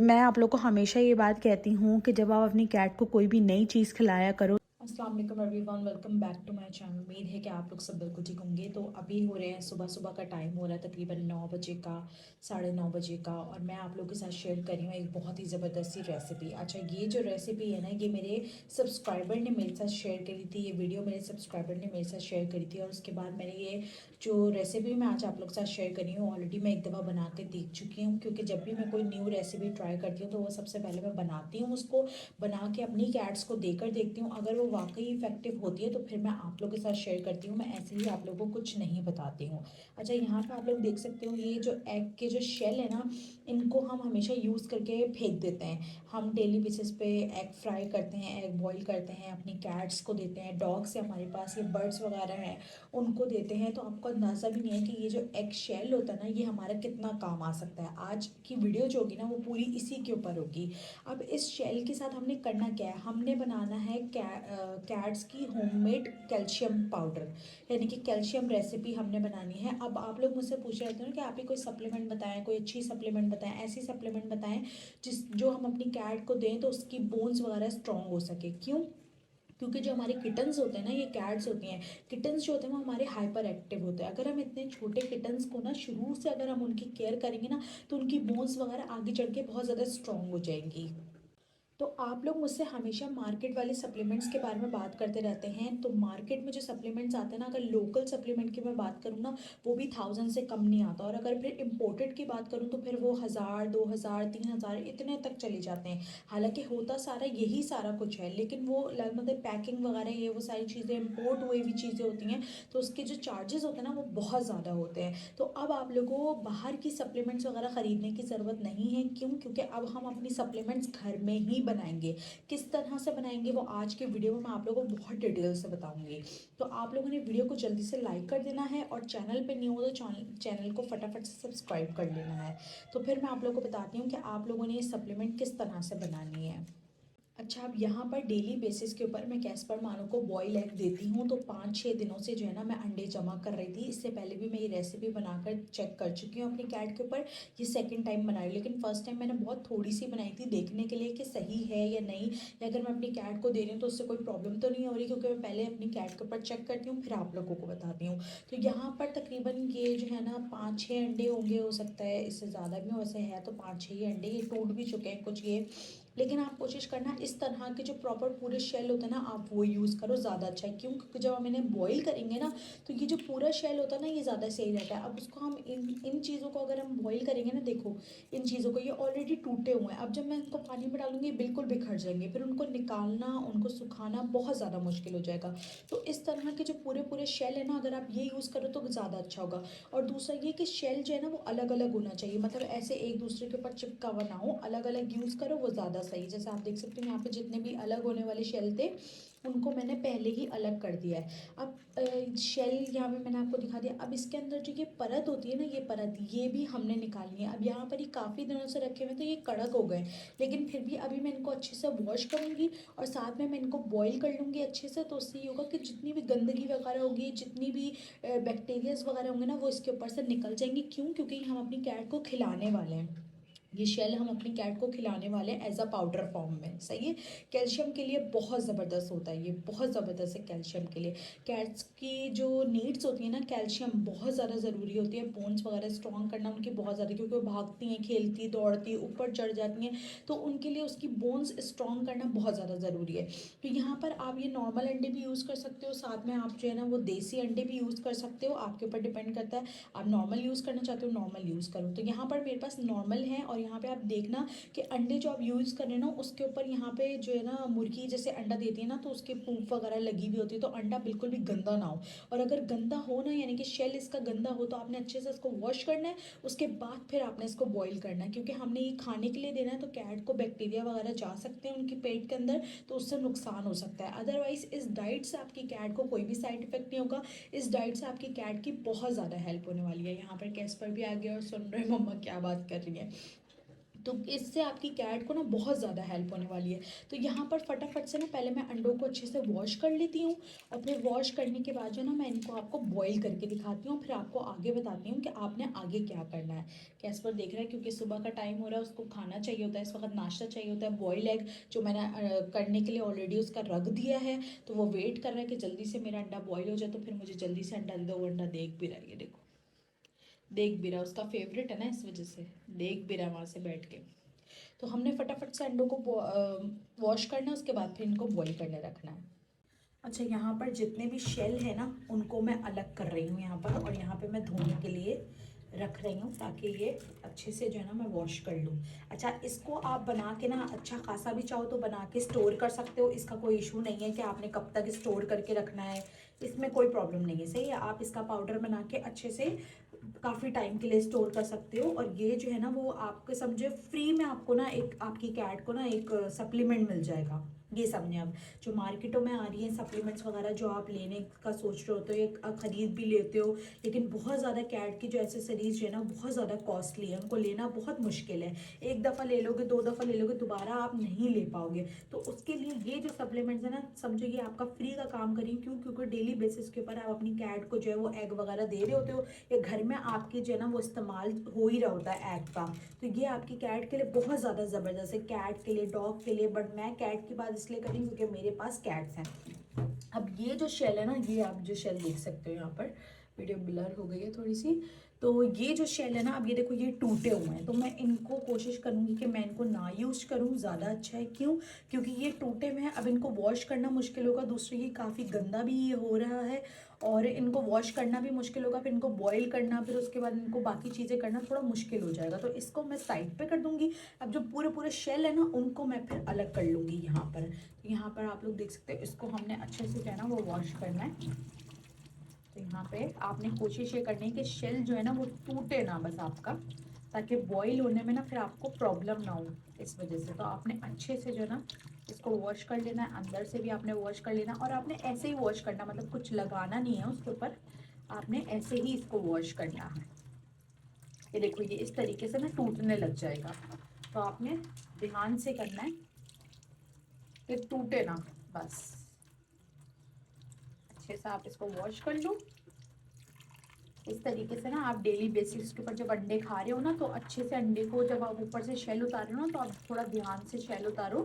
मैं आप लोग को हमेशा ये बात कहती हूँ कि जब आप अपनी कैट को कोई भी नई चीज़ खिलाया करो। अस्सलाम वालेकुम everyone, welcome back to my channel. उम्मीद है कि आप लोग सब बिल्कुल ठीक होंगे। तो अभी हो रहे हैं सुबह सुबह का टाइम हो रहा है तकरीबन 9 बजे का, 9:30 बजे का, और मैं आप लोगों के साथ शेयर कर रही हूँ एक बहुत ही ज़बरदस्त सी रेसिपी। अच्छा, ये जो रेसिपी है ना, ये मेरे सब्सक्राइबर ने मेरे साथ शेयर करी थी। ये वीडियो मेरे सब्सक्राइबर ने मेरे साथ शेयर करी थी, और उसके बाद मैंने ये जो रेसिपी मैं आज आप लोग के साथ शेयर कर रही हूँ ऑलरेडी मैं एक दफ़ा बना के देख चुकी हूँ। क्योंकि जब भी मैं कोई न्यू रेसिपी ट्राई करती हूँ तो वो सबसे पहले मैं बनाती हूँ, उसको बना के अपनी कैट्स को देकर देखती हूँ। अगर वो वाकई इफेक्टिव होती है तो फिर मैं आप लोगों के साथ शेयर करती हूँ। मैं ऐसे ही आप लोगों को कुछ नहीं बताती हूँ। अच्छा, यहाँ पे आप लोग देख सकते हो ये जो एग के जो शेल है ना, इनको हम हमेशा यूज़ करके फेंक देते हैं। हम डेली बेसिस पे एग फ्राई करते हैं, एग बॉईल करते हैं, अपनी कैट्स को देते हैं, डॉग्स है हमारे पास, ये बर्ड्स वगैरह हैं उनको देते हैं। तो आपको अंदाज़ा भी नहीं है कि ये जो एग शेल होता है ना, ये हमारा कितना काम आ सकता है। आज की वीडियो जो होगी ना वो पूरी इसी के ऊपर होगी। अब इस शेल के साथ हमने करना क्या है, हमने बनाना है कैट्स की होममेड कैल्शियम पाउडर, यानी कि कैल्शियम रेसिपी हमने बनानी है। अब आप लोग मुझसे पूछ रहे थे ना कि आप ही कोई सप्लीमेंट बताएं, कोई अच्छी सप्लीमेंट बताएं, ऐसी सप्लीमेंट बताएं जो हम अपनी कैट को दें तो उसकी बोन्स वगैरह स्ट्रॉन्ग हो सके। क्यों? क्योंकि जो हमारे किटन्स होते हैं ना, ये कैट्स होती हैं, किटन्स जो होते हैं वो हमारे हाइपर एक्टिव होते हैं। अगर हम इतने छोटे किटन्स को ना शुरू से अगर हम उनकी केयर करेंगे ना, तो उनकी बोन्स वगैरह आगे चढ़ के बहुत ज़्यादा स्ट्रॉन्ग हो जाएंगी। तो आप लोग मुझसे हमेशा मार्केट वाले सप्लीमेंट्स के बारे में बात करते रहते हैं। तो मार्केट में जो सप्लीमेंट्स आते हैं ना, अगर लोकल सप्लीमेंट की मैं बात करूँ ना, वो भी 1000 से कम नहीं आता। और अगर फिर इम्पोर्टेड की बात करूँ तो फिर वो 1000, 2000, 3000 इतने तक चले जाते हैं। हालांकि होता सारा यही सारा कुछ है, लेकिन वो मतलब पैकिंग वगैरह ये वो सारी चीज़ें इम्पोर्ट हुई हुई चीज़ें होती हैं, तो उसके जो चार्जेस होते हैं ना वो बहुत ज़्यादा होते हैं। तो अब आप लोगों को बाहर की सप्लीमेंट्स वगैरह ख़रीदने की ज़रूरत नहीं है। क्यों? क्योंकि अब हम अपनी सप्लीमेंट्स घर में ही बनाएंगे। किस तरह से बनाएंगे वो आज के वीडियो में मैं आप लोगों को बहुत डिटेल से बताऊंगी। तो आप लोगों ने वीडियो को जल्दी से लाइक कर देना है, और चैनल पे नहीं हो तो चैनल को फटाफट से सब्सक्राइब कर लेना है। तो फिर मैं आप लोगों को बताती हूँ कि आप लोगों ने ये सप्लीमेंट किस तरह से बनानी है। अच्छा, अब यहाँ पर डेली बेसिस के ऊपर मैं कैस्पर मानो को बॉयल एग देती हूँ। तो 5-6 दिनों से जो है ना मैं अंडे जमा कर रही थी। इससे पहले भी मैं ये रेसिपी बनाकर चेक कर चुकी हूँ अपनी कैट के ऊपर। ये सेकंड टाइम बना रही हूँ, लेकिन फर्स्ट टाइम मैंने बहुत थोड़ी सी बनाई थी देखने के लिए कि सही है या नहीं, या अगर मैं अपनी कैट को दे रही हूँ तो उससे कोई प्रॉब्लम तो नहीं हो रही। क्योंकि मैं पहले अपनी कैट के ऊपर चेक करती हूँ फिर आप लोगों को बताती हूँ। तो यहाँ पर तकरीबन ये जो है ना 5-6 अंडे होंगे, हो सकता है इससे ज़्यादा भी हो, वैसे है तो 5-6 ही अंडे। ये टूट भी चुके हैं कुछ ये, लेकिन आप कोशिश करना इस तरह के जो प्रॉपर पूरे शेल होते हैं ना आप वो यूज़ करो, ज़्यादा अच्छा है। क्यों? क्योंकि जब हम इन्हें बॉईल करेंगे ना, तो ये जो पूरा शेल होता है ना ये ज़्यादा सही रहता है। अब उसको हम इन चीज़ों को अगर हम बॉईल करेंगे ना, देखो इन चीज़ों को, ये ऑलरेडी टूटे हुए हैं। अब जब मैं इनको पानी में डालूंगी बिल्कुल बिखर जाएंगे, फिर उनको निकालना, उनको सुखाना बहुत ज़्यादा मुश्किल हो जाएगा। तो इस तरह के जो पूरे पूरे शेल है ना, अगर आप ये यूज़ करो तो ज़्यादा अच्छा होगा। और दूसरा ये कि शेल जो है ना वो अलग अलग होना चाहिए, मतलब ऐसे एक दूसरे के ऊपर चिपका हुआ ना हो, अलग अलग यूज़ करो वो ज़्यादा सही। जैसे आप देख सकते हो यहाँ पे जितने भी अलग होने वाले शेल थे उनको मैंने पहले ही अलग कर दिया है। अब शेल यहाँ पे मैंने आपको दिखा दिया। अब इसके अंदर जो ये परत होती है ना, ये परत ये भी हमने निकालनी है। अब यहाँ पर ये काफ़ी दिनों से रखे हुए तो ये कड़क हो गए, लेकिन फिर भी अभी मैं इनको अच्छे से वॉश करूँगी और साथ में मैं इनको बॉईल कर लूँगी अच्छे से। तो उससे ये होगा कि जितनी भी गंदगी वगैरह होगी, जितनी भी बैक्टीरियाज वगैरह होंगे ना, वो इसके ऊपर से निकल जाएंगे। क्यों? क्योंकि हम अपनी कैट को खिलाने वाले हैं। ये शेल हम अपनी कैट को खिलाने वाले हैं एज अ पाउडर फॉर्म में। सही है। कैल्शियम के लिए बहुत ज़बरदस्त होता है, ये बहुत ज़बरदस्त है कैल्शियम के लिए। कैट्स की जो नीड्स होती है ना, कैल्शियम बहुत ज़्यादा ज़रूरी होती है। बोन्स वगैरह स्ट्रॉन्ग करना उनकी बहुत ज़्यादा, क्योंकि वो भागती हैं, खेलती दौड़ती ऊपर चढ़ जाती हैं, तो उनके लिए उसकी बोन्स स्ट्रॉन्ग करना बहुत ज़्यादा ज़रूरी है। तो यहाँ पर आप ये नॉर्मल अंडे भी यूज़ कर सकते हो, साथ में आप जो है ना वो देसी अंडे भी यूज़ कर सकते हो, आपके ऊपर डिपेंड करता है। आप नॉर्मल यूज़ करना चाहते हो नॉर्मल यूज़ करो। तो यहाँ पर मेरे पास नॉर्मल है, और यहाँ पे आप देखना कि अंडे जो आप यूज़ कर रहे हैं ना उसके ऊपर यहाँ पे जो है ना मुर्गी जैसे अंडा देती है ना, तो उसके पूप वगैरह लगी हुई होती है, तो अंडा बिल्कुल भी गंदा ना हो। और अगर गंदा हो ना, यानी कि शेल इसका गंदा हो, तो आपने अच्छे से इसको वॉश करना है। उसके बाद फिर आपने इसको बॉईल करना है, क्योंकि हमने ये खाने के लिए देना है, तो कैट को बैक्टीरिया वगैरह जा सकते हैं उनके पेट के अंदर, तो उससे नुकसान हो सकता है। अदरवाइज इस डाइट से आपकी कैट को कोई भी साइड इफेक्ट नहीं होगा। इस डाइट से आपकी कैट की बहुत ज़्यादा हेल्प होने वाली है। यहाँ पर कैस्पर भी आ गया और सुन रहे मम्मा क्या बात कर रही है। तो इससे आपकी कैट को ना बहुत ज़्यादा हेल्प होने वाली है। तो यहाँ पर फटाफट से ना पहले मैं अंडों को अच्छे से वॉश कर लेती हूँ, और फिर वॉश करने के बाद जो ना मैं इनको आपको बॉईल करके दिखाती हूँ, फिर आपको आगे बताती हूँ कि आपने आगे क्या करना है। गैस पर देख रहा है, क्योंकि सुबह का टाइम हो रहा है, उसको खाना चाहिए होता है, इस वक्त नाश्ता चाहिए होता है। बॉयल एग जो मैंने करने के लिए ऑलरेडी उसका रख दिया है, तो वो वेट कर रहा है कि जल्दी से मेरा अंडा बॉयल हो जाए, तो फिर मुझे जल्दी से अंडा दे दो। वो अंडा देख भी रहा है, ये देखो देख भी रहा, उसका फेवरेट है ना, इस वजह से देख भी रहा वहाँ से बैठ के। तो हमने फटाफट से अंडों को वॉश करना है, उसके बाद फिर इनको बॉईल करने रखना है। अच्छा, यहाँ पर जितने भी शेल है ना उनको मैं अलग कर रही हूँ यहाँ पर, और यहाँ पे मैं धोने के लिए रख रही हूँ, ताकि ये अच्छे से जो है ना मैं वॉश कर लूँ। अच्छा, इसको आप बना के ना अच्छा खासा भी चाहो तो बना के स्टोर कर सकते हो, इसका कोई इशू नहीं है कि आपने कब तक स्टोर करके रखना है, इसमें कोई प्रॉब्लम नहीं है। सही है, आप इसका पाउडर बना के अच्छे से काफ़ी टाइम के लिए स्टोर कर सकते हो। और ये जो है ना वो आपके समझे फ्री में आपको ना एक आपकी कैट को ना एक सप्लीमेंट मिल जाएगा। ये समझे आप, जो मार्केटों में आ रही है सप्लीमेंट्स वगैरह जो आप लेने का सोच रहे हो तो ये खरीद भी लेते हो, लेकिन बहुत ज़्यादा कैट की जो एसेसरीज है ना बहुत ज़्यादा कॉस्टली है, उनको लेना बहुत मुश्किल है। एक दफ़ा ले लोगे, दो दफ़ा ले लोगे, दोबारा आप नहीं ले पाओगे। तो उसके लिए ये जो सप्लीमेंट्स है ना, समझो ये आपका फ्री का काम करिए। क्यों? क्योंकि डेली बेसिस के ऊपर आप अपनी कैट को जो है वो एग वगैरह दे रहे होते हो, या घर में आपके जो है ना वो इस्तेमाल हो ही रहा होता है एग का। तो ये आपकी कैट के लिए बहुत ज़्यादा ज़बरदस्त है, कैट के लिए, डॉग के लिए, बट मैं कैट की बात इसलिए करी क्योंकि मेरे पास कैट्स हैं। अब ये जो शेल है ना, ये आप जो शेल देख सकते हो यहाँ पर, वीडियो ब्लर हो गई है थोड़ी सी, तो ये जो शेल है ना, अब ये देखो ये टूटे हुए हैं, तो मैं इनको कोशिश करूँगी कि मैं इनको ना यूज़ करूँ, ज़्यादा अच्छा है। क्यों? क्योंकि ये टूटे हुए हैं, अब इनको वॉश करना मुश्किल होगा, दूसरी ये काफ़ी गंदा भी ये हो रहा है, और इनको वॉश करना भी मुश्किल होगा, फिर इनको बॉईल करना, फिर उसके बाद इनको बाकी चीज़ें करना थोड़ा मुश्किल हो जाएगा। तो इसको मैं साइड पे कर दूँगी। अब जो पूरे पूरे शेल है ना उनको मैं फिर अलग कर लूँगी यहाँ पर। तो यहाँ पर आप लोग देख सकते हो, इसको हमने अच्छे से जो है ना वो वॉश करना है। तो यहाँ पे आपने कोशिश ये करनी है कि शेल जो है ना वो टूटे ना बस आपका, ताकि बॉईल होने में ना फिर आपको प्रॉब्लम ना हो इस वजह से। तो आपने अच्छे से जो है ना इसको वॉश कर लेना है, अंदर से भी आपने वॉश कर लेना, और आपने ऐसे ही वॉश करना, मतलब कुछ लगाना नहीं है उसके ऊपर, आपने ऐसे ही इसको वॉश करना है। ये देखो ये इस तरीके से ना टूटने लग जाएगा, तो आपने ध्यान से करना है कि टूटे ना बस। अच्छे से आप इसको वॉश कर लो। इस तरीके से ना आप डेली बेसिस के ऊपर जब अंडे खा रहे हो ना, तो अच्छे से अंडे को जब आप ऊपर से शेल उतार रहे हो ना, तो आप थोड़ा ध्यान से शेल उतारो,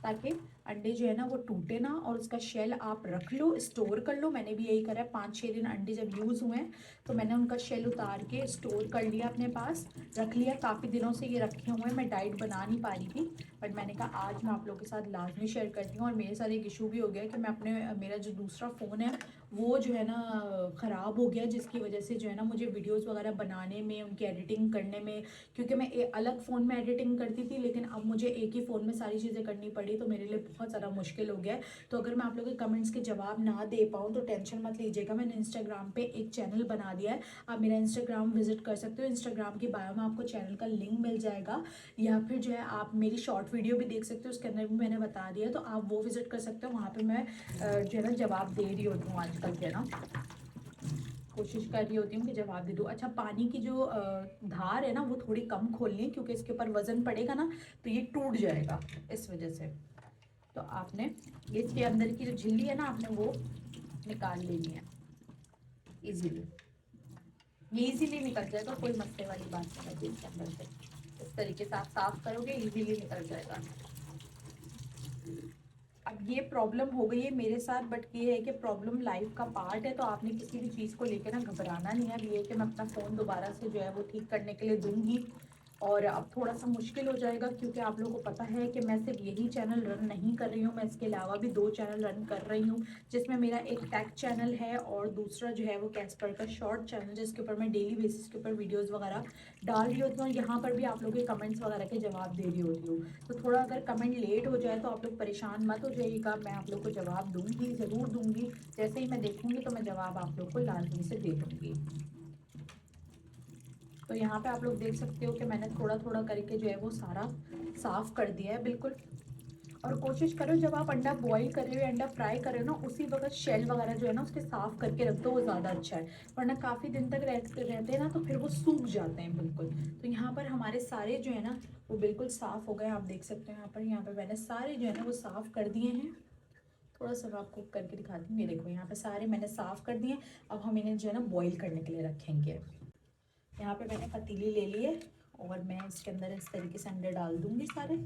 ताकि अंडे जो है ना वो टूटे ना, और उसका शेल आप रख लो, स्टोर कर लो। मैंने भी यही करा है, 5-6 दिन अंडे जब यूज़ हुए हैं तो मैंने उनका शेल उतार के स्टोर कर लिया, अपने पास रख लिया। काफ़ी दिनों से ये रखे हुए हैं, मैं डाइट बना नहीं पा रही थी, बट मैंने कहा आज मैं आप लोगों के साथ लाजमी शेयर करती हूँ। और मेरे साथ एक इशू भी हो गया कि मैं अपने मेरा जो दूसरा फ़ोन है वो जो है ना ख़राब हो गया, जिसकी वजह से जो है ना मुझे वीडियोस वगैरह बनाने में, उनकी एडिटिंग करने में, क्योंकि मैं अलग फ़ोन में एडिटिंग करती थी, लेकिन अब मुझे एक ही फ़ोन में सारी चीज़ें करनी पड़ी, तो मेरे लिए बहुत ज़्यादा मुश्किल हो गया है। तो अगर मैं आप लोगों के कमेंट्स के जवाब ना दे पाऊँ तो टेंशन मत लीजिएगा, मैंने इंस्टाग्राम पे एक चैनल बना दिया है, आप मेरा इंस्टाग्राम विजिट कर सकते हो। इंस्टाग्राम की बायो में आपको चैनल का लिंक मिल जाएगा, या फिर जो है आप मेरी शॉर्ट वीडियो भी देख सकते हो, उसके अंदर भी मैंने बता दिया, तो आप वो विजिट कर सकते हो। वहाँ पर मैं जो है ना जवाब दे रही होती हूँ आजकल जो है ना, कोशिश कर रही होती हूँ कि जवाब दे दूँ। अच्छा, पानी की जो धार है ना वो थोड़ी कम खोलनी है, क्योंकि इसके ऊपर वज़न पड़ेगा ना तो ये टूट जाएगा इस वजह से। तो आपने इसके अंदर की जो झिल्ली है ना आपने वो निकाल लेनी है इजीली। ये इजीली निकल जाएगा, कोई मसले वाली बात नहीं है। इसके अंदर से इस तरीके से आप साफ करोगे इजीली निकल जाएगा। अब ये प्रॉब्लम हो गई है मेरे साथ, बट ये है कि प्रॉब्लम लाइफ का पार्ट है, तो आपने किसी भी चीज़ को लेकर ना घबराना नहीं है। अब ये है कि मैं अपना फ़ोन दोबारा से जो है वो ठीक करने के लिए दूंगी, और अब थोड़ा सा मुश्किल हो जाएगा, क्योंकि आप लोगों को पता है कि मैं सिर्फ यही चैनल रन नहीं कर रही हूँ, मैं इसके अलावा भी 2 चैनल रन कर रही हूँ, जिसमें मेरा एक टेक चैनल है और दूसरा जो है वो कैस्पर का शॉर्ट चैनल, जिसके ऊपर मैं डेली बेसिस के ऊपर वीडियोज़ वगैरह डाल रही होती हूँ, और यहाँ पर भी आप लोगों के कमेंट्स वगैरह के जवाब दे रही होती हूँ। तो थोड़ा अगर कमेंट लेट हो जाए तो आप लोग परेशान मत हो जाइएगा, मैं आप लोग को जवाब दूंगी, ज़रूर दूंगी। जैसे ही मैं देखूंगी तो मैं जवाब आप लोग को लाजमी से दे दूंगी। तो यहाँ पे आप लोग देख सकते हो कि मैंने थोड़ा थोड़ा करके जो है वो सारा साफ़ कर दिया है बिल्कुल। और कोशिश करो जब आप अंडा बॉईल कर रहे हो, अंडा फ्राई कर रहे हो ना, उसी वक्त शेल वगैरह जो है ना उसके साफ़ करके रख दो, वो ज़्यादा अच्छा है। वरना काफ़ी दिन तक रहते हैं ना तो फिर वो सूख जाते हैं बिल्कुल। तो यहाँ पर हमारे सारे जो है ना वो बिल्कुल साफ़ हो गए, आप देख सकते हो यहाँ पर मैंने सारे जो है ना वो साफ़ कर दिए हैं। थोड़ा सा मैं आपको करके दिखाती हूँ, ये देखो यहाँ पे सारे मैंने साफ़ कर दिए। अब हम इन्हें जो है ना बॉईल करने के लिए रखेंगे। यहाँ पे मैंने पतीली ले ली है और मैं इसके अंदर इस तरीके से अंडे डाल दूँगी सारे।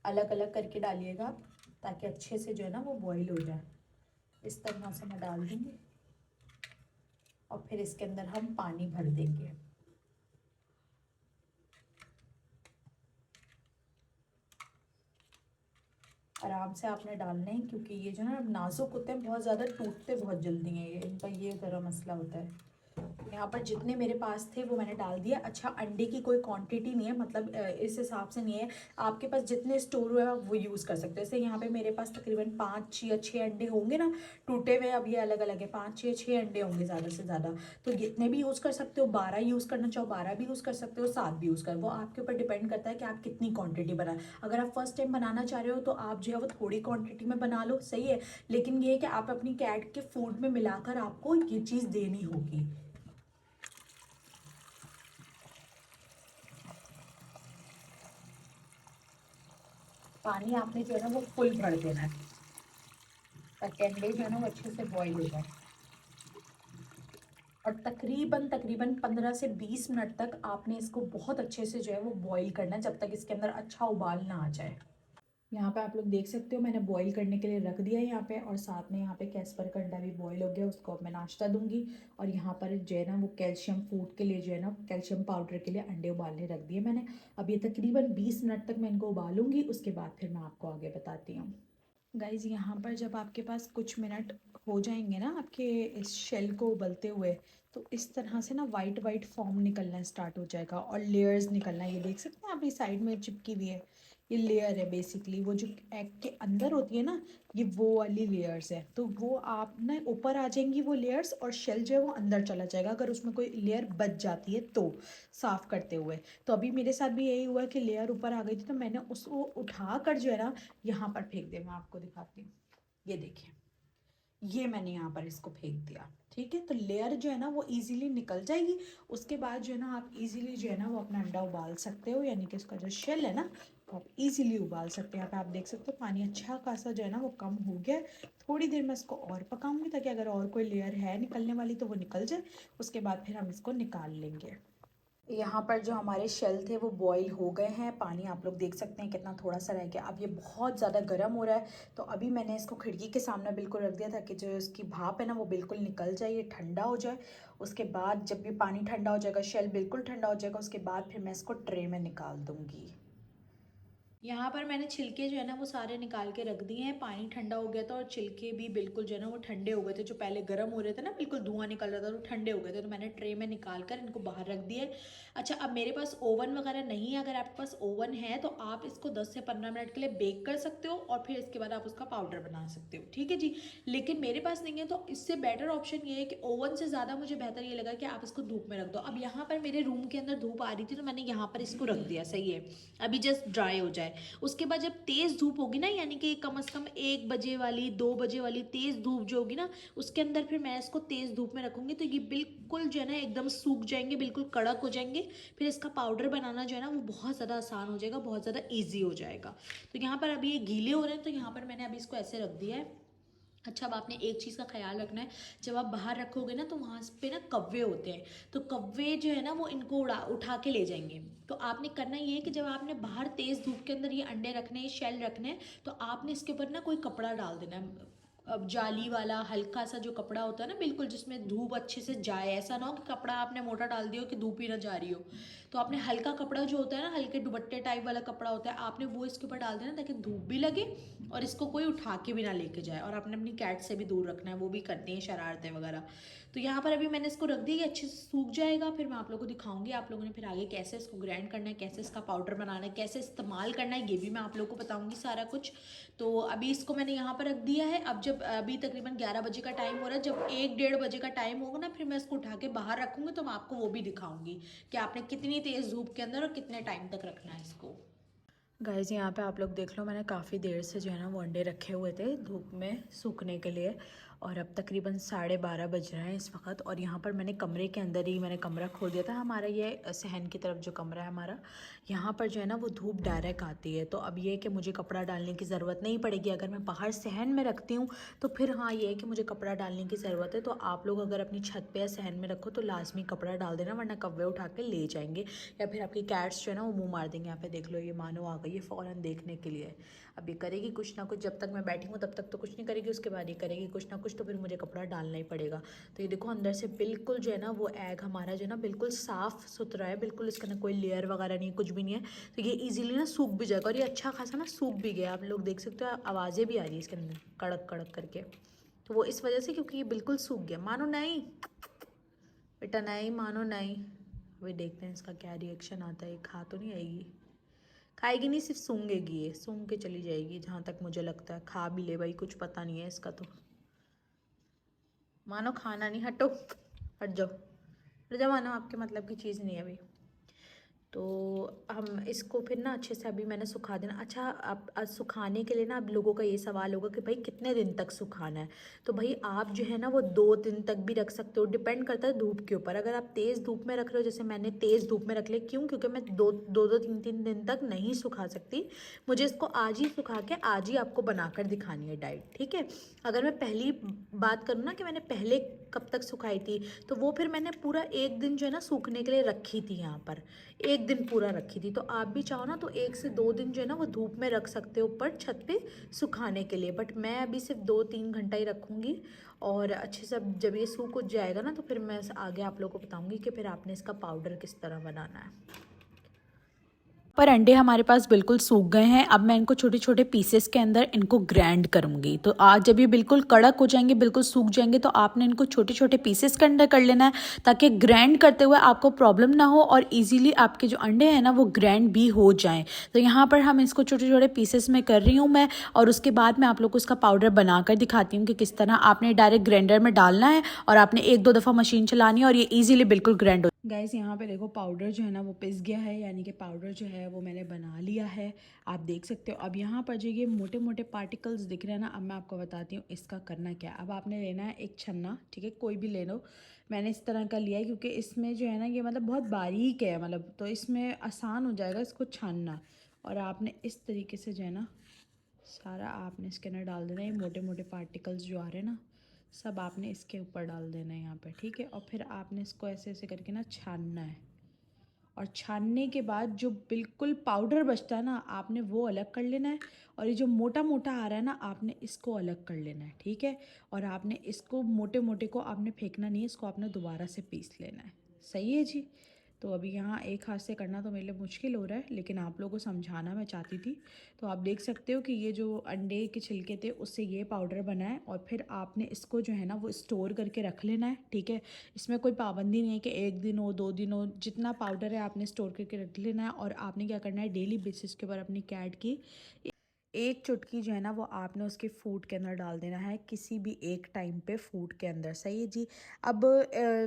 अलग अलग करके डालिएगा आप, ताकि अच्छे से जो है ना वो बॉईल हो जाए। इस तरह से मैं डाल दूँगी और फिर इसके अंदर हम पानी भर देंगे। आराम से आपने डालना है, क्योंकि ये जो है ना नाजुक होते हैं, बहुत ज़्यादा टूटते बहुत जल्दी हैं ये, इनका ये ज़रा मसला होता है। यहाँ पर जितने मेरे पास थे वो मैंने डाल दिया। अच्छा, अंडे की कोई क्वांटिटी नहीं है, मतलब इस हिसाब से नहीं है, आपके पास जितने स्टोर हुए आप वो यूज़ कर सकते हो। जैसे यहाँ पे मेरे पास तकरीबन 5 या 6 अंडे होंगे ना टूटे हुए, अब ये अलग अलग है, 5 या 6 अंडे होंगे ज़्यादा से ज़्यादा। तो जितने भी यूज़ कर सकते हो, 12 यूज़ करना चाहो 12 भी यूज़ कर सकते हो, 7 भी यूज़ कर, वो आपके ऊपर डिपेंड करता है कि आप कितनी क्वान्टिटी बनाए। अगर आप फर्स्ट टाइम बनाना चाह रहे हो तो आप जो है वो थोड़ी क्वान्टिटी में बना लो, सही है। लेकिन ये है कि आप अपनी कैट के फूड में मिलाकर आपको ये चीज़ देनी होगी। पानी आपने जो है ना वो फुल भर देना है, ताकि अंडे जो है ना वो अच्छे से बॉईल हो जाए। और तकरीबन तकरीबन 15 से 20 मिनट तक आपने इसको बहुत अच्छे से जो है वो बॉईल करना है, जब तक इसके अंदर अच्छा उबाल ना आ जाए। यहाँ पे आप लोग देख सकते हो मैंने बॉईल करने के लिए रख दिया है यहाँ पे, और साथ में यहाँ पे कैस्पर का अंडा भी बॉईल हो गया, उसको अब मैं नाश्ता दूंगी। और यहाँ पर जो है ना वो कैल्शियम फूड के लिए जो है ना कैल्शियम पाउडर के लिए अंडे उबालने रख दिए मैंने। अब ये तकरीबन 20 मिनट तक मैं इनको उबालूंगी, उसके बाद फिर मैं आपको आगे बताती हूँ। गाइज यहाँ पर जब आपके पास कुछ मिनट हो जाएंगे ना आपके इस शेल को उबलते हुए, तो इस तरह से ना वाइट वाइट फॉर्म निकलना स्टार्ट हो जाएगा और लेयर्स निकलना, ये देख सकते हैं आप, ये साइड में चिपकी हुई है, ये लेयर है बेसिकली, वो जो एग के अंदर होती है ना, ये वो वाली लेयर्स है। तो वो आप ना ऊपर आ जाएंगी वो लेयर्स, और शेल जो है वो अंदर चला जाएगा अगर उसमें कोई लेयर बच जाती है तो, साफ करते हुए। तो अभी मेरे साथ भी यही हुआ कि लेयर ऊपर आ गई थी, तो मैंने उसको उठा कर जो है ना यहाँ पर फेंक दिया। मैं आपको दिखाती हूँ, ये देखिए, ये मैंने यहाँ पर इसको फेंक दिया। ठीक है, तो लेयर जो है ना वो इजीली निकल जाएगी। उसके बाद जो है ना आप इजीली जो है ना वो अपना अंडा उबाल सकते हो, यानी कि उसका जो शेल है ना वो आप इजीली उबाल सकते हैं। यहाँ पे आप देख सकते हो पानी अच्छा खासा जो है ना वो कम हो गया है। थोड़ी देर मैं इसको और पकाऊंगी, ताकि अगर और कोई लेयर है निकलने वाली तो वो निकल जाए। उसके बाद फिर हम इसको निकाल लेंगे। यहाँ पर जो हमारे शेल थे वो बॉईल हो गए हैं, पानी आप लोग देख सकते हैं कितना थोड़ा सा रह गया। अब ये बहुत ज़्यादा गर्म हो रहा है, तो अभी मैंने इसको खिड़की के सामने बिल्कुल रख दिया, ताकि जो इसकी भाप है ना वो बिल्कुल निकल जाए, ये ठंडा हो जाए। उसके बाद जब ये पानी ठंडा हो जाएगा, शेल बिल्कुल ठंडा हो जाएगा, उसके बाद फिर मैं इसको ट्रे में निकाल दूँगी। यहाँ पर मैंने छिलके जो है ना वो सारे निकाल के रख दिए हैं, पानी ठंडा हो गया था और छिलके भी बिल्कुल जो है ना वो ठंडे हो गए थे। जो पहले गर्म हो रहे थे ना, बिल्कुल धुआं निकल रहा था, तो ठंडे हो गए थे, तो मैंने ट्रे में निकाल कर इनको बाहर रख दिए। अच्छा, अब मेरे पास ओवन वगैरह नहीं है, अगर आपके पास ओवन है तो आप इसको 10 से 15 मिनट के लिए बेक कर सकते हो, और फिर इसके बाद आप उसका पाउडर बना सकते हो, ठीक है जी। लेकिन मेरे पास नहीं है, तो इससे बेटर ऑप्शन ये है कि ओवन से ज़्यादा मुझे बेहतर ये लगा कि आप इसको धूप में रख दो। अब यहाँ पर मेरे रूम के अंदर धूप आ रही थी, तो मैंने यहाँ पर इसको रख दिया, सही है, अभी जस्ट ड्राई हो जाए। उसके बाद जब तेज़ धूप होगी ना, यानी कि कम से कम 1 बजे वाली 2 बजे वाली तेज़ धूप जो होगी ना, उसके अंदर फिर मैं इसको तेज़ धूप में रखूँगी, तो ये बिल्कुल जो है ना एकदम सूख जाएंगे, बिल्कुल कड़क हो जाएंगे। फिर इसका पाउडर बनाना जो है ना वो बहुत ज़्यादा आसान हो जाएगा, बहुत ज़्यादा ईजी हो जाएगा। तो यहाँ पर अभी ये गीले हो रहे हैं, तो यहाँ पर मैंने अभी इसको ऐसे रख दिया है। अच्छा, अब आपने एक चीज़ का ख्याल रखना है, जब आप बाहर रखोगे ना तो वहाँ पे ना कौवे होते हैं, तो कौवे जो है ना वो इनको उठा के ले जाएंगे। तो आपने करना ये है कि जब आपने बाहर तेज़ धूप के अंदर ये अंडे रखने हैं, शेल रखने हैं, तो आपने इसके ऊपर ना कोई कपड़ा डाल देना है। अब जाली वाला हल्का सा जो कपड़ा होता है ना, बिल्कुल जिसमें धूप अच्छे से जाए, ऐसा ना हो कि कपड़ा आपने मोटा डाल दिया हो कि धूप ही ना जा रही हो। तो आपने हल्का कपड़ा जो होता है ना, हल्के दुपट्टे टाइप वाला कपड़ा होता है, आपने वो इसके ऊपर डाल देना, ताकि धूप भी लगे और इसको कोई उठा के भी ना लेके जाए। और आपने अपनी कैट से भी दूर रखना है, वो भी करती हैं शरारतें वगैरह। तो यहाँ पर अभी मैंने इसको रख दिया, अच्छे से सूख जाएगा, फिर मैं आप लोगों को दिखाऊंगी। आप लोगों ने फिर आगे कैसे इसको ग्राइंड करना है, कैसे इसका पाउडर बनाना है, कैसे इस्तेमाल करना है, ये भी मैं आप लोगों को बताऊंगी सारा कुछ। तो अभी इसको मैंने यहाँ पर रख दिया है। अब जब अभी तकरीबन 11 बजे का टाइम हो रहा है, जब 1 डेढ़ बजे का टाइम होगा ना, फिर मैं इसको उठा के बाहर रखूँगी, तो मैं आपको वो भी दिखाऊंगी कि आपने कितनी तेज़ धूप के अंदर और कितने टाइम तक रखना है इसको। गाइस यहाँ पे आप लोग देख लो, मैंने काफ़ी देर से जो है ना वो अंडे रखे हुए थे धूप में सूखने के लिए, और अब तकरीबन 12:30 बज रहे हैं इस वक्त। और यहाँ पर मैंने कमरे के अंदर ही मैंने कमरा खोल दिया था, हमारा ये सहन की तरफ जो कमरा है हमारा, यहाँ पर जो है ना वो धूप डायरेक्ट आती है। तो अब ये है कि मुझे कपड़ा डालने की ज़रूरत नहीं पड़ेगी। अगर मैं बाहर सहन में रखती हूँ तो फिर हाँ ये है कि मुझे कपड़ा डालने की ज़रूरत है। तो आप लोग अगर अपनी छत पर या सहन में रखो तो लाजमी कपड़ा डाल देना, वरना कव्वे उठा के ले जाएंगे या फिर आपकी कैट्स जो है ना वो मुँह मार देंगे। यहाँ पे देख लो, ये मानो आ गई है फ़ौरन देखने के लिए। अब ये करेगी कुछ ना कुछ, जब तक मैं बैठी हूँ तब तक तो कुछ नहीं करेगी, उसके बाद ये करेगी कुछ ना कुछ, तो फिर मुझे कपड़ा डालना ही पड़ेगा। तो ये देखो अंदर से बिल्कुल जो है ना वो एग हमारा जो है ना बिल्कुल साफ़ सुथरा है, बिल्कुल इसका ना कोई लेयर वगैरह नहीं है, कुछ भी नहीं है। तो ये ईजिली ना सूख भी जाएगा, और ये अच्छा खासा ना सूख भी गया। आप लोग देख सकते हो, आवाज़ें भी आ रही है इसके अंदर कड़क कड़क करके। तो वो इस वजह से क्योंकि ये बिल्कुल सूख गया। मानो नहीं बेटा, नहीं मानो नहीं। अभी देखते हैं इसका क्या रिएक्शन आता है। खा तो नहीं आएगी, खाएगी नहीं, सिर्फ सूंघेगी, ये सूंघ के चली जाएगी जहाँ तक मुझे लगता है। खा भी ले भाई, कुछ पता नहीं है इसका तो। मानो खाना नहीं, हटो, हट जाओ, हट जाओ, मानो आपके मतलब की चीज़ नहीं है अभी। तो हम इसको फिर ना अच्छे से अभी मैंने सुखा देना। अच्छा, आप सुखाने के लिए ना अब लोगों का ये सवाल होगा कि भाई कितने दिन तक सुखाना है। तो भाई आप जो है ना वो 2 दिन तक भी रख सकते हो, डिपेंड करता है धूप के ऊपर। अगर आप तेज़ धूप में रख रहे हो, जैसे मैंने तेज़ धूप में रख लिया, क्यों? क्योंकि मैं दो दो दो तीन तीन दिन तक नहीं सुखा सकती। मुझे इसको आज ही सुखा के आज ही आपको बनाकर दिखानी है डाइट, ठीक है। अगर मैं पहली बात करूँ ना कि मैंने पहले कब तक सुखाई थी, तो वो फिर मैंने पूरा 1 दिन जो है ना सूखने के लिए रखी थी, यहाँ पर 1 दिन पूरा रखी थी। तो आप भी चाहो ना तो 1 से 2 दिन जो है ना वो धूप में रख सकते हो ऊपर छत पे सुखाने के लिए। बट मैं अभी सिर्फ 2-3 घंटा ही रखूँगी, और अच्छे से जब ये सूख उठ जाएगा ना तो फिर मैं आगे आप लोगों को बताऊँगी कि फिर आपने इसका पाउडर किस तरह बनाना है। पर अंडे हमारे पास बिल्कुल सूख गए हैं। अब मैं इनको छोटे छोटे पीसेस के अंदर इनको ग्राइंड करूंगी। तो आज जब ये बिल्कुल कड़क हो जाएंगे, बिल्कुल सूख जाएंगे, तो आपने इनको छोटे छोटे पीसेस के अंदर कर लेना है, ताकि ग्राइंड करते हुए आपको प्रॉब्लम ना हो और इजीली आपके जो अंडे हैं ना वो ग्राइंड भी हो जाएं। तो यहाँ पर हम इसको छोटे छोटे पीसेस में कर रही हूँ मैं, और उसके बाद मैं आप लोग को इसका पाउडर बनाकर दिखाती हूँ कि किस तरह आपने डायरेक्ट ग्राइंडर में डालना है और आपने 1-2 दफ़ा मशीन चलानी है और ये ईजिली बिल्कुल ग्राइंड। गाइस यहाँ पे देखो पाउडर जो है ना वो पिस गया है, यानी कि पाउडर जो है वो मैंने बना लिया है, आप देख सकते हो। अब यहाँ पर जो ये मोटे मोटे पार्टिकल्स दिख रहे हैं ना, अब मैं आपको बताती हूँ इसका करना क्या है। अब आपने लेना है एक छन्ना, ठीक है, कोई भी ले लो। मैंने इस तरह का लिया है क्योंकि इसमें जो है ना ये मतलब बहुत बारीक है, मतलब तो इसमें आसान हो जाएगा इसको छानना। और आपने इस तरीके से जो है ना सारा आपने इसके अंदर डाल देना। ये मोटे मोटे पार्टिकल्स जो आ रहे हैं ना सब आपने इसके ऊपर डाल देना है यहाँ पे, ठीक है। और फिर आपने इसको ऐसे ऐसे करके ना छानना है, और छानने के बाद जो बिल्कुल पाउडर बचता है ना आपने वो अलग कर लेना है, और ये जो मोटा मोटा आ रहा है ना आपने इसको अलग कर लेना है, ठीक है। और आपने इसको मोटे मोटे को आपने फेंकना नहीं है, इसको आपने दोबारा से पीस लेना है। सही है जी। तो अभी यहाँ एक हाथ से करना तो मेरे लिए मुश्किल हो रहा है, लेकिन आप लोगों को समझाना मैं चाहती थी। तो आप देख सकते हो कि ये जो अंडे के छिलके थे उससे ये पाउडर बना है, और फिर आपने इसको जो है ना वो स्टोर करके रख लेना है, ठीक है। इसमें कोई पाबंदी नहीं है कि 1 दिन हो 2 दिन हो, जितना पाउडर है आपने स्टोर करके रख लेना है। और आपने क्या करना है, डेली बेसिस के ऊपर अपनी कैट की एक चुटकी जो है ना वो आपने उसके फूड के अंदर डाल देना है, किसी भी एक टाइम पे फूड के अंदर। सही है जी। अब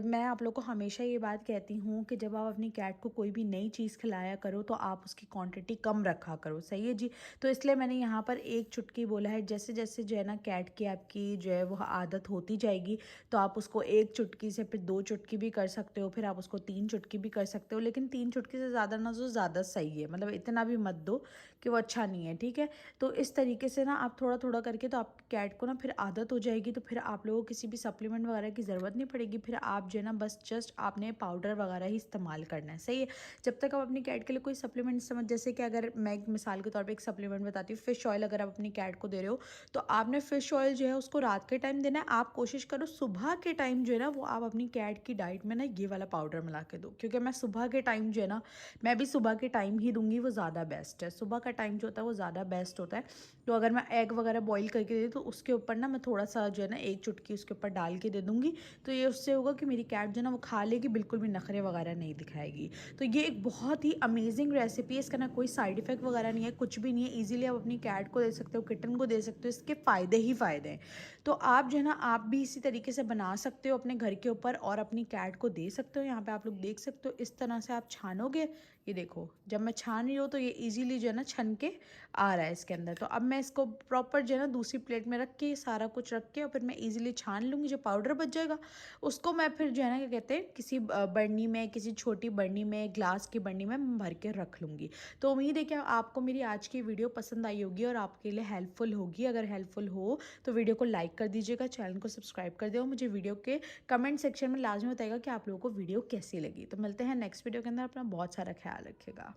मैं आप लोग को हमेशा ये बात कहती हूँ कि जब आप अपनी कैट को कोई भी नई चीज़ खिलाया करो तो आप उसकी क्वांटिटी कम रखा करो। सही है जी। तो इसलिए मैंने यहाँ पर एक चुटकी बोला है। जैसे जैसे जो है ना कैट की आपकी जो है वो आदत होती जाएगी, तो आप उसको एक चुटकी से फिर 2 चुटकी भी कर सकते हो, फिर आप उसको 3 चुटकी भी कर सकते हो। लेकिन 3 चुटकी से ज़्यादा ना जो ज़्यादा सही है, मतलब इतना भी मत दो कि वो अच्छा नहीं है, ठीक है। तो इस तरीके से ना आप थोड़ा थोड़ा करके, तो आप कैट को ना फिर आदत हो जाएगी, तो फिर आप लोगों को किसी भी सप्लीमेंट वगैरह की ज़रूरत नहीं पड़ेगी। फिर आप जो है ना बस जस्ट आपने पाउडर वगैरह ही इस्तेमाल करना है। सही है। जब तक आप अपनी कैट के लिए कोई सप्लीमेंट समझ, जैसे कि अगर मैं एक मिसाल के तौर पर एक सप्लीमेंट बताती हूँ, फ़िश ऑयल अगर आप अपनी कैट को दे रहे हो तो आपने फ़िश ऑयल जो है उसको रात के टाइम देना है। आप कोशिश करो सुबह के टाइम जो है ना वो आप अपनी कैट की डाइट में ना ये वाला पाउडर मिला के दो, क्योंकि मैं सुबह के टाइम जो है ना मैं भी सुबह के टाइम ही दूंगी, वो ज़्यादा बेस्ट है। सुबह का टाइम जो होता है वो ज़्यादा बेस्ट होता है। तो अगर मैं एग वगैरह बॉईल करके दे तो उसके ऊपर ना मैं थोड़ा सा जो है ना एक चुटकी उसके ऊपर डाल के दे दूँगी। तो ये उससे होगा कि मेरी कैट जो है ना वो खा लेगी, बिल्कुल भी नखरे वगैरह नहीं दिखाएगी। तो ये एक बहुत ही अमेजिंग रेसिपी है। इसका ना कोई साइड इफेक्ट वगैरह नहीं है, कुछ भी नहीं है। ईजिली आप अपनी कैट को दे सकते हो, किटन को दे सकते हो। इसके फ़ायदे ही फ़ायदे हैं। तो आप जो है ना आप भी इसी तरीके से बना सकते हो अपने घर के ऊपर और अपनी कैट को दे सकते हो। यहाँ पे आप लोग देख सकते हो इस तरह से आप छानोगे, ये देखो जब मैं छान रही हूँ तो ये इजीली जो है ना छन के आ रहा है इसके अंदर। तो अब मैं इसको प्रॉपर जो है ना दूसरी प्लेट में रख के सारा कुछ रख के और फिर मैं इजीली छान लूँगी। जो पाउडर बच जाएगा उसको मैं फिर जो है ना क्या कहते हैं किसी बर्नी में, किसी छोटी बर्नी में, ग्लास की बर्नी में भर के रख लूँगी। तो उम्मीद है कि आपको मेरी आज की वीडियो पसंद आई होगी और आपके लिए हेल्पफुल होगी। अगर हेल्पफुल हो तो वीडियो को लाइक कर दीजिएगा, चैनल को सब्सक्राइब कर दो। मुझे वीडियो के कमेंट सेक्शन में लाजमी बताएगा कि आप लोगों को वीडियो कैसी लगी। तो मिलते हैं नेक्स्ट वीडियो के अंदर। अपना बहुत सारा ख्याल रखिएगा।